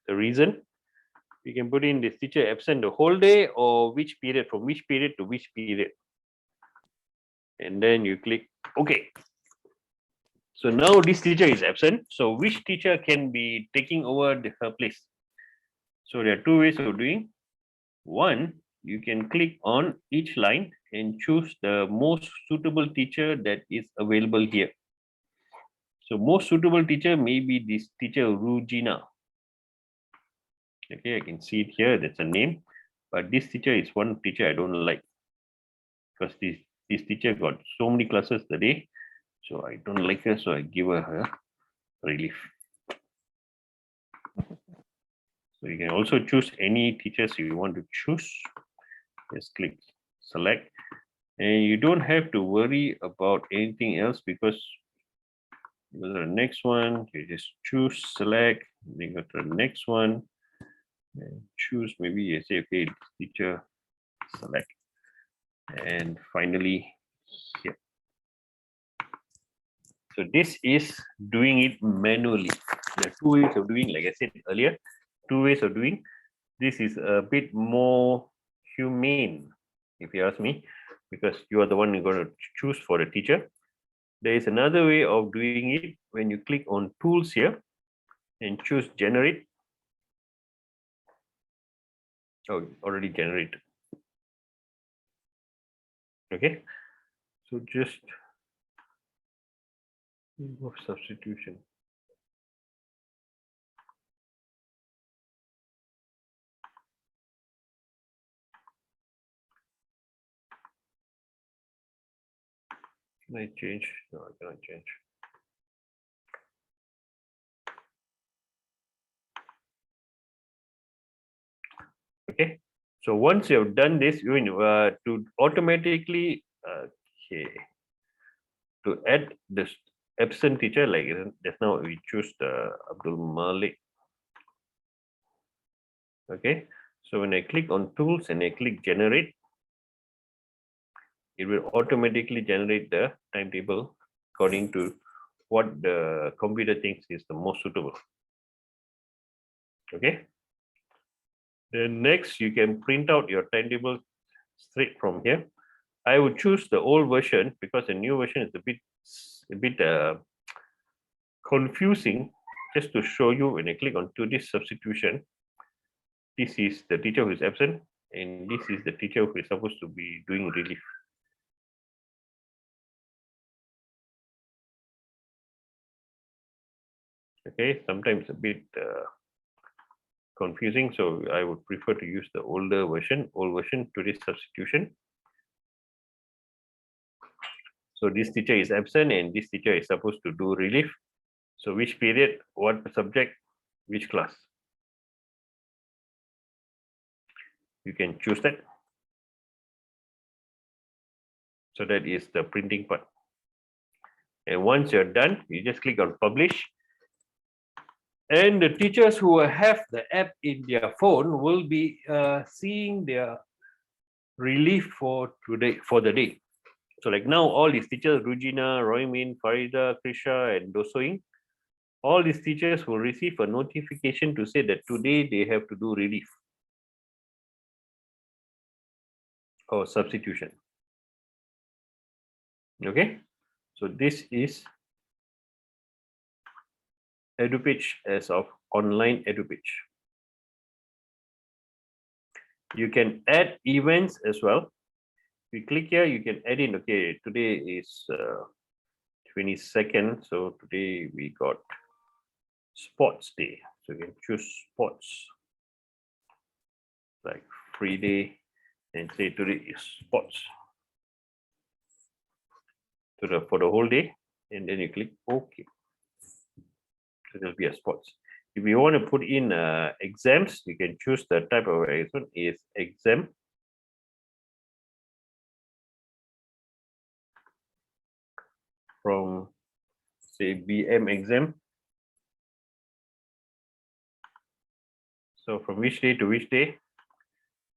The reason. You can put in this teacher absent the whole day, or which period, from which period to which period. And then you click OK. So now this teacher is absent. So which teacher can be taking over her place? So there are two ways of doing. One, you can click on each line and choose the most suitable teacher that is available here. So most suitable teacher may be this teacher Rugina. Okay, I can see it here. That's a name, but this teacher is one teacher I don't like because this teacher got so many classes a day, so I don't like her. So I give her relief. So you can also choose any teachers you want to choose. Just click select, and you don't have to worry about anything else because the next one you just choose select, then go to the next one and choose. Maybe you say okay, teacher select, and finally here. So this is doing it manually. There are two ways of doing, like I said earlier, two ways of doing. This is a bit more humane, if you ask me, because you are the one you're going to choose for the teacher. There is another way of doing it when you click on tools here and choose generate. Oh, already generated. Okay, so just remove substitution. Can I change? No, I cannot change. Okay, so once you have done this, you know, to automatically okay, to add this absent teacher, like just now we choose the Abdul Malik. Okay, so when I click on tools and I click generate, it will automatically generate the timetable according to what the computer thinks is the most suitable. Okay, then next you can print out your timetable straight from here. I would choose the old version because the new version is a bit confusing. Just to show you, when I click on to this substitution, this is the teacher who is absent and this is the teacher who is supposed to be doing relief. Okay, sometimes a bit confusing, so I would prefer to use the old version to this substitution. So this teacher is absent and this teacher is supposed to do relief. So which period, what subject, which class? You can choose that. So that is the printing part. And once you're done, you just click on publish. And the teachers who have the app in their phone will be seeing their relief for today, for the day. So like now, all these teachers, Rujina, Roymin, Farida, Krisha, and Dosoing, all these teachers will receive a notification to say that today they have to do relief or substitution. Okay, so this is EduPage as of online EduPage. You can add events as well. We click here, you can add in, okay, today is 22nd, so today we got sports day, so you can choose sports, like free day, and say today is sports for the whole day, and then you click OK. So there'll be a sports. If you want to put in exams, you can choose the type of exam is exam. From say BM exam. So from which day to which day?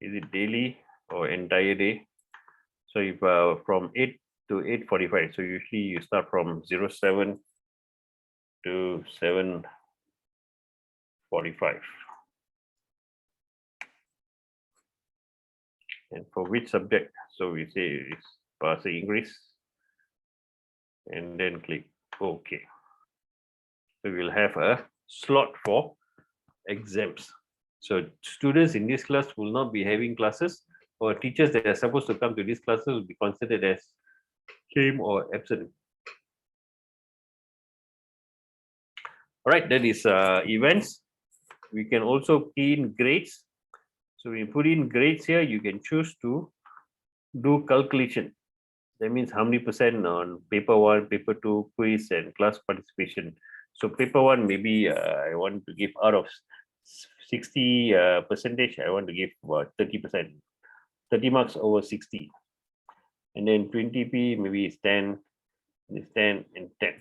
Is it daily or entire day? So if from 8 to 8:45, so usually you start from 07 to 7:45. And for which subject? So we say it's Bahasa Inggris, and then click OK. So we'll have a slot for exams. So students in this class will not be having classes, or teachers that are supposed to come to these classes will be considered as came or absent. All right, that is events. We can also key in grades. So when you put in grades here, you can choose to do calculation. That means how many percent on paper 1, paper 2, quiz and class participation. So paper 1, maybe I want to give out of 60 percentage, I want to give about 30%, 30 marks over 60. And then 20p, maybe it's 10, it's 10 and 10.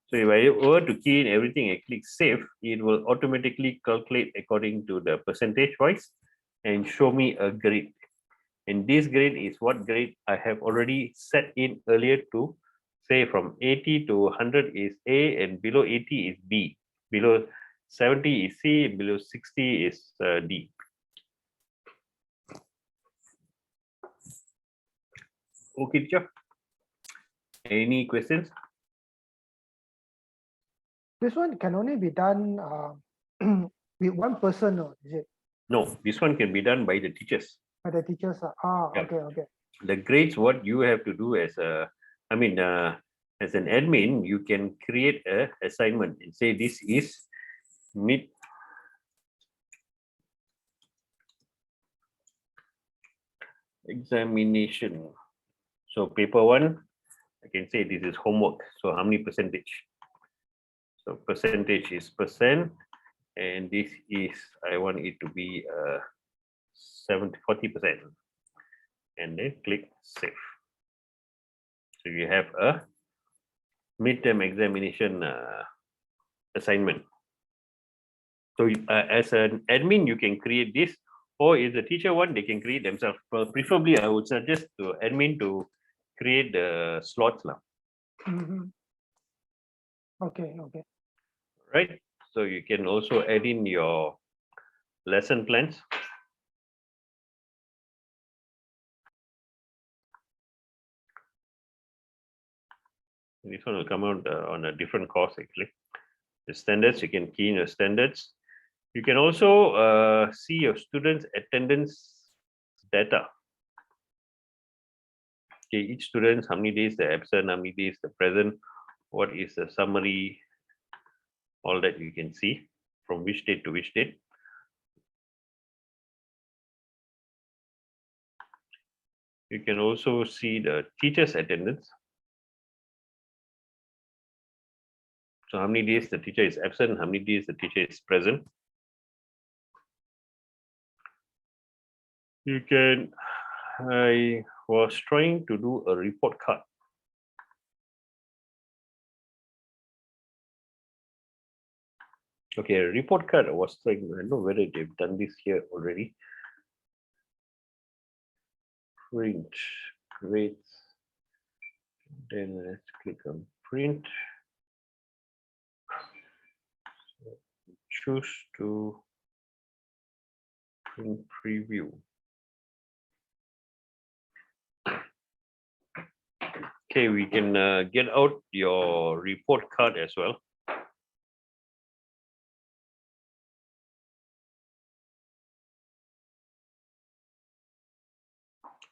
So if I were to key in everything and click save, it will automatically calculate according to the percentage wise and show me a grade. And this grade is what grade I have already set in earlier to say from 80 to 100 is A and below 80 is B. Below 70 is C, below 60 is D. Okay, teacher. Any questions?
This one can only be done with one person, or is it?
No, this one can be done by the teachers.
By the teachers?
Yeah.
Okay.
The grades, what you have to do as a, as an admin, you can create a assignment and say this is mid examination. So paper 1, I can say this is homework. So how many percentage? So percentage is percent, and this is, I want it to be 40%. And then click save. So you have a midterm examination assignment. So as an admin, you can create this, or if the teacher want, they can create themselves. But preferably, I would suggest to admin to create the slots now.
Okay.
Right? So you can also add in your lesson plans. This one will come out on a different course actually. The standards, you can key in your standards. You can also see your students' attendance data. Okay, each student, how many days they're absent, how many days they're present, what is the summary, all that you can see from which date to which date. You can also see the teacher's attendance. So how many days the teacher is absent, how many days the teacher is present. You can, I was trying to do a report card. Okay, a report card I was trying, I don't know whether they've done this here already. Print, grades, then let's click on print. So choose to print preview. Okay, we can get out your report card as well.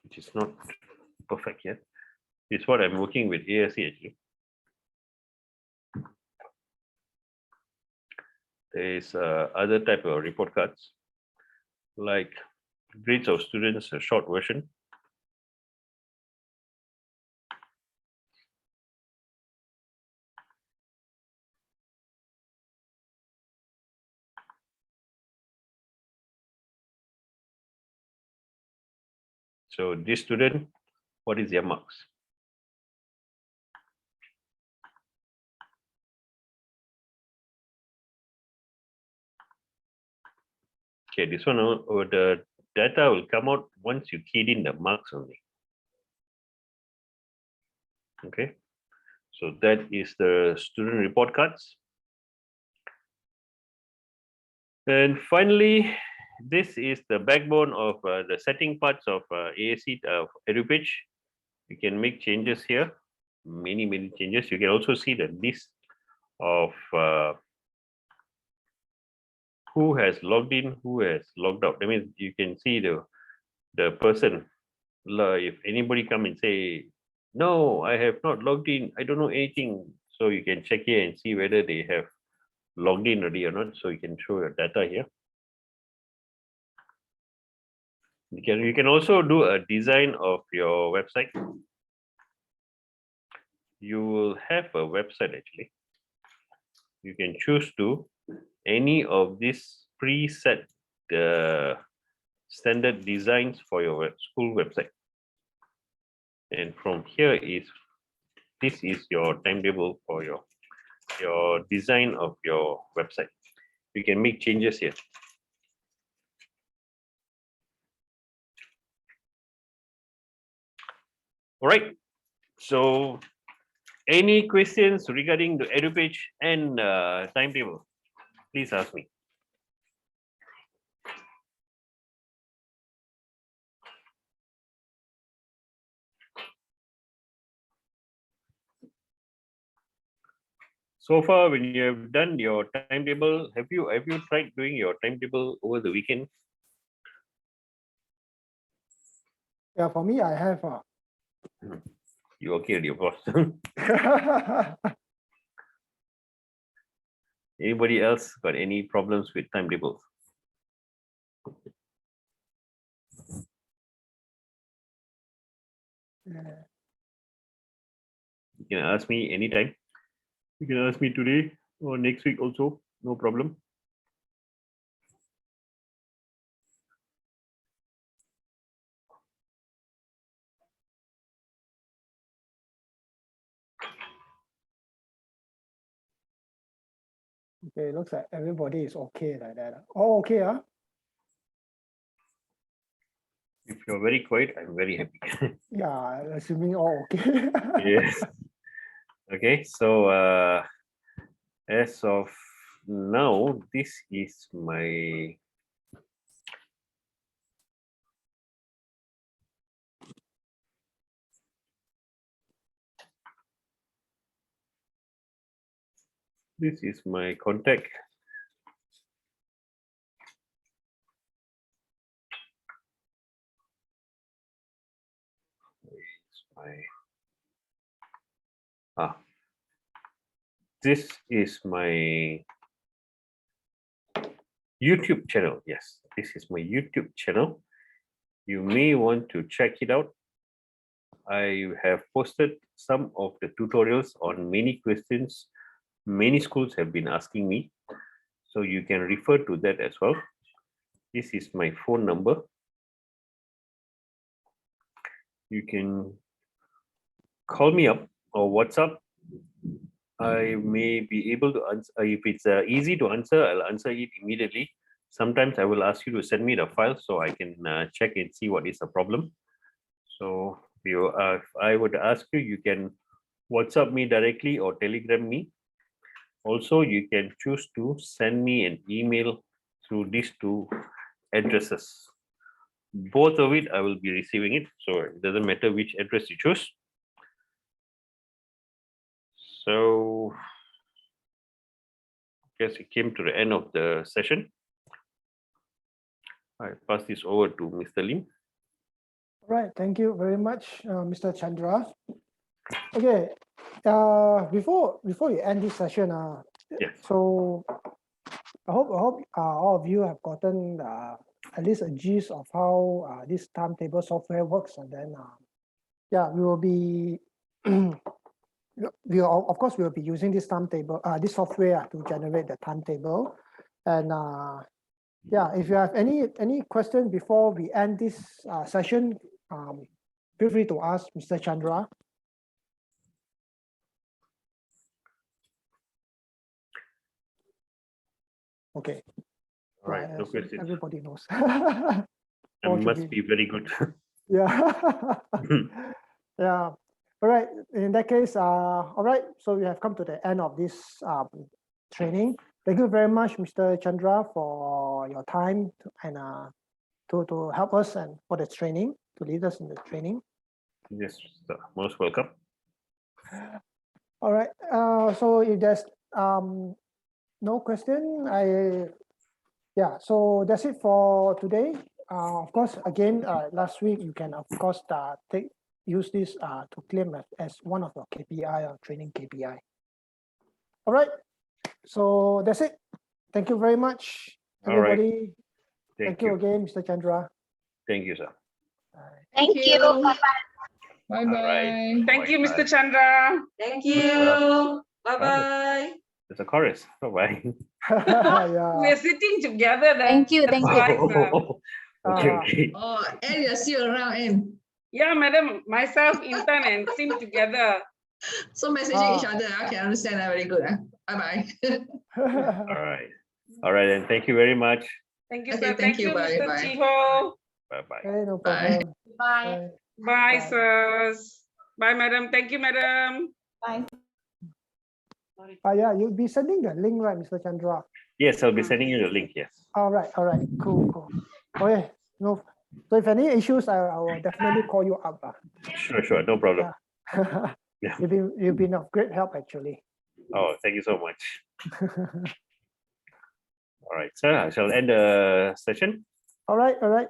Which is not perfect yet. It's what I'm working with ASC actually. There is other type of report cards like grades of students, a short version. So this student, what is their marks? Okay, this one, the data will come out once you keyed in the marks only. Okay, so that is the student report cards. And finally, this is the backbone of the setting parts of ASC EduPage. You can make changes here, many changes. You can also see the list of who has logged in, who has logged out. That means you can see the person. If anybody come and say, no, I have not logged in, I don't know anything. So you can check here and see whether they have logged in already or not. So you can show your data here. You can also do a design of your website. You will have a website actually. You can choose to any of these preset standard designs for your school website. And from here this is your timetable for your design of your website. You can make changes here. All right. So any questions regarding the edu page and timetable? Please ask me. So far, when you have done your timetable, have you tried doing your timetable over the weekend?
Yeah, for me, I have.
You okay with your boss? Anybody else got any problems with timetables?
Yeah.
You can ask me anytime. You can ask me today or next week also, no problem.
Okay, looks like everybody is okay like that. Oh, okay, huh?
If you're very quiet, I'm very happy.
Yeah, assuming all okay.
Yes. Okay, so as of now, this is my contact. This is my YouTube channel. Yes, this is my YouTube channel. You may want to check it out. I have posted some of the tutorials on many questions many schools have been asking me. So you can refer to that as well. This is my phone number. You can call me up or WhatsApp. I may be able to answer. If it's easy to answer, I'll answer it immediately. Sometimes I will ask you to send me the file so I can check and see what is the problem. So if I would ask you, you can WhatsApp me directly or Telegram me. Also, you can choose to send me an email through these two addresses. Both of it, I will be receiving it. So it doesn't matter which address you choose. So I guess it came to the end of the session. I pass this over to Mr. Lim.
All right, thank you very much, Mr. Chandra. Okay, before you end this session,
Yes.
so I hope all of you have gotten at least a gist of how this timetable software works, and then yeah, we will be of course we will be using this timetable this software to generate the timetable, and yeah, if you have any question before we end this session, feel free to ask Mr. Chandra. Okay.
All right, no
So
questions.
everybody knows.
I
all should
must be very good.
Yeah. Yeah. All right. In that case, all right. So we have come to the end of this training. Thank you very much, Mr. Chandra, for your time and to help us and for the training, to lead us in the training.
Yes, sir. Most welcome.
All right. So if there's No question. Yeah, so that's it for today. Of course, again, last week you can of course use this to claim as one of your KPI or training KPI. All right. So that's it. Thank you very much,
All right.
everybody.
Thank
you
you.
again, Mr. Chandra.
Thank you, sir.
Bye.
Thank you.
All
Bye
right.
bye.
Thank you,
Bye.
Mr. Chandra.
Thank you. Bye-bye.
It's a chorus. Bye-bye.
Yeah.
We're sitting together then.
Thank you.
That's
Thank you.
why, sir.
Okay,
Ah.
okay.
Oh, and you're still around, and
Yeah, madam, myself, intern, and Sim together.
so messaging each other. I can understand that very good. Bye-bye.
All right. All right, and thank you very much.
Thank you,
Okay,
sir.
thank
Thank
you.
you,
Bye,
Mr.
bye.
Chiho.
Bye-bye.
Okay, no
Bye.
problem.
Bye.
Bye,
Bye.
sirs. Bye, madam. Thank you, madam.
Bye.
Yeah, you'll be sending the link, right, Mr. Chandra?
Yes, I'll be sending you the link. Yes.
All right, cool. Okay, no. So if any issues, I will definitely call you up.
Sure. No problem.
Yeah.
Yeah.
You've been of great help actually.
Oh, thank you so much. All right, sir. I shall end the session.
All right.
All right.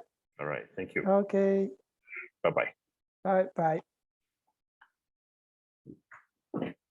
Thank you.
Okay.
Bye-bye.
Bye.